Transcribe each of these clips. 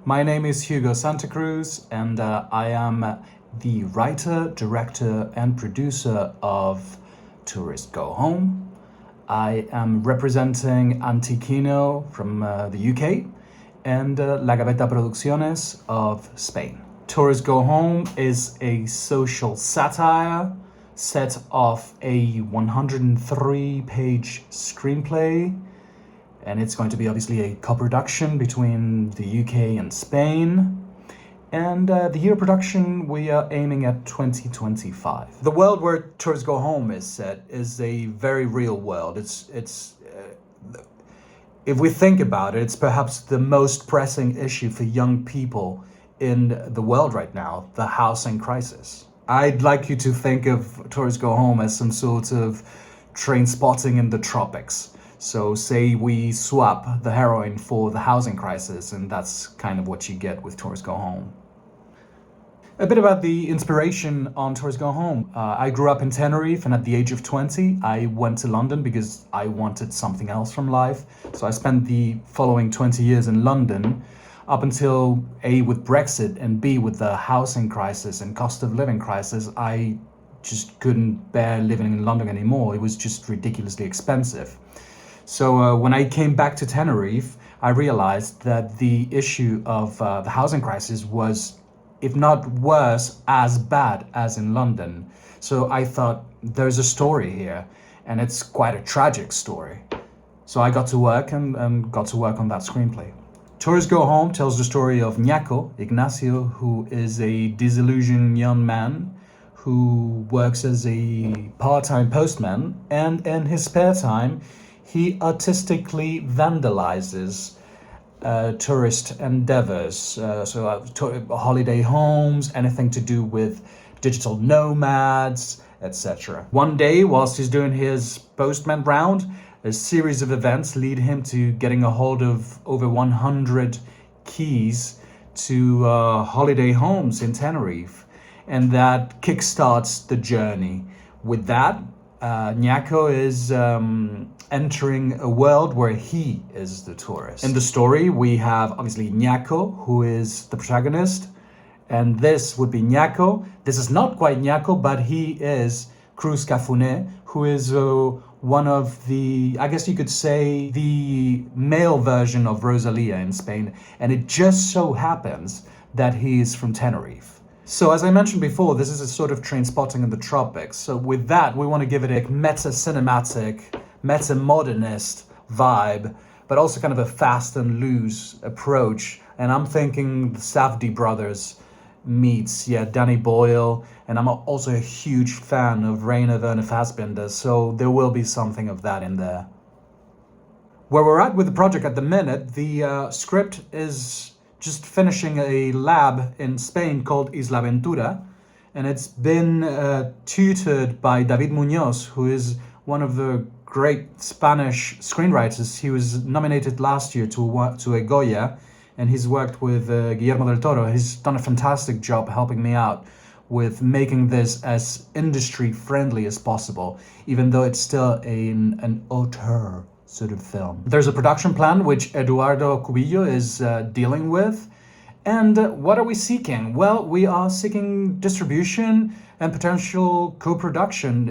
My name is Hugo Santa Cruz, and I am the writer, director, and producer of Tourists Go Home. I am representing Antiquino from the UK and La Gaveta Producciones of Spain. Tourists Go Home is a social satire set off a 103-page screenplay, and it's going to be obviously a co-production between the UK and Spain. And the year of production, we are aiming at 2025. The world where Tourists Go Home is set is a very real world. If we think about it, it's perhaps the most pressing issue for young people in the world right now, the housing crisis. I'd like you to think of Tourists Go Home as some sort of train spotting in the tropics. So say we swap the heroine for the housing crisis, and that's kind of what you get with Tourists Go Home. A bit about the inspiration on Tourists Go Home. I grew up in Tenerife, and at the age of 20, I went to London because I wanted something else from life. So I spent the following 20 years in London, up until A, with Brexit, and B, with the housing crisis and cost of living crisis. I just couldn't bear living in London anymore. It was just ridiculously expensive. So when I came back to Tenerife, I realized that the issue of the housing crisis was, if not worse, as bad as in London. So I thought, there's a story here, and it's quite a tragic story. So I got to work and got to work on that screenplay. Tourists Go Home tells the story of Ignacio, who is a disillusioned young man who works as a part-time postman, and in his spare time, he artistically vandalizes tourist endeavors, holiday homes, anything to do with digital nomads, etc. One day, whilst he's doing his postman round, a series of events lead him to getting a hold of over 100 keys to holiday homes in Tenerife, and that kickstarts the journey. With that, Ñaco is entering a world where he is the tourist. In the story, we have obviously Ñaco, who is the protagonist, and this would be Ñaco. This is not quite Ñaco, but he is Cruz Cafuné, who is one of the, I guess you could say, the male version of Rosalia in Spain, and it just so happens that he is from Tenerife. So as I mentioned before, this is a sort of train spotting in the tropics. So with that, we want to give it a meta-cinematic, meta-modernist vibe, but also kind of a fast and loose approach. And I'm thinking the Safdie brothers meets, Danny Boyle, and I'm also a huge fan of Rainer Werner Fassbinder, so there will be something of that in there. Where we're at with the project at the minute, the script is just finishing a lab in Spain called Isla Ventura, and it's been tutored by David Muñoz, who is one of the great Spanish screenwriters. He was nominated last year to a Goya, and he's worked with Guillermo del Toro. He's done a fantastic job helping me out with making this as industry-friendly as possible, even though it's still an auteur sort of film. There's a production plan which Eduardo Cubillo is dealing with. And what are we seeking? Well, we are seeking distribution and potential co-production.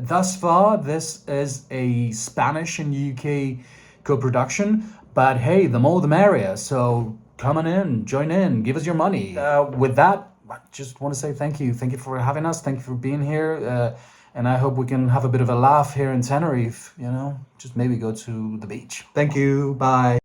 Thus far, this is a Spanish and UK co-production, but hey, the more the merrier. So come on in, join in, give us your money. With that, I just want to say thank you. Thank you for having us. Thank you for being here. And I hope we can have a bit of a laugh here in Tenerife, just maybe go to the beach. Thank you. Bye.